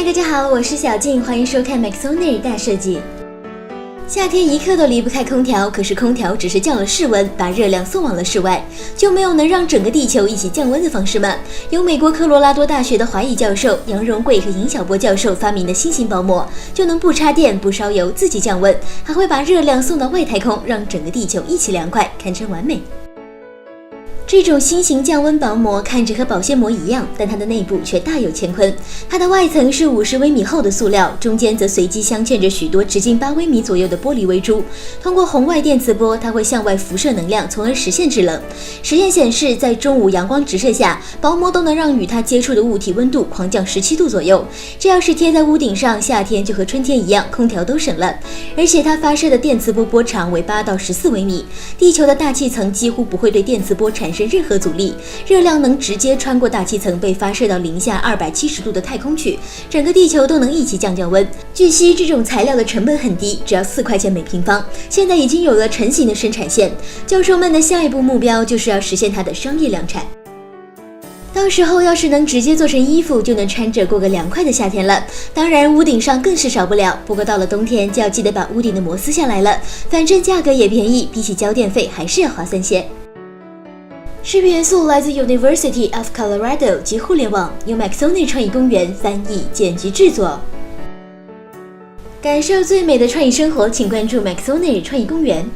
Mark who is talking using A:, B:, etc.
A: 大家好，我是小静，欢迎收看 Maxonair 大设计。夏天一刻都离不开空调，可是空调只是降了室温，把热量送往了室外，就没有能让整个地球一起降温的方式吗？由美国科罗拉多大学的华裔教授杨荣贵和尹晓波教授发明的新型薄膜，就能不插电、不烧油，自己降温，还会把热量送到外太空，让整个地球一起凉快，堪称完美。这种新型降温薄膜看着和保鲜膜一样，但它的内部却大有乾坤。它的外层是50微米厚的塑料，中间则随机镶嵌着许多直径8微米左右的玻璃微珠。通过红外电磁波，它会向外辐射能量，从而实现制冷。实验显示，在中午阳光直射下，薄膜都能让与它接触的物体温度狂降17度左右。这要是贴在屋顶上，夏天就和春天一样，空调都省了。而且它发射的电磁波波长为8到14微米，地球的大气层几乎不会对电磁波产生任何阻力，热量能直接穿过大气层被发射到零下270度的太空去，整个地球都能一起降温。据悉，这种材料的成本很低，只要4块钱每平方，现在已经有了成型的生产线。教授们的下一步目标就是要实现它的商业量产。到时候要是能直接做成衣服，就能穿着过个凉快的夏天了。当然屋顶上更是少不了，不过到了冬天就要记得把屋顶的膜撕下来了，反正价格也便宜，比起交电费还是要划算些。视频元素来自 University of Colorado 及互联网，由 Maxonair 创意公园翻译、剪辑制作。感受最美的创意生活，请关注 Maxonair 创意公园。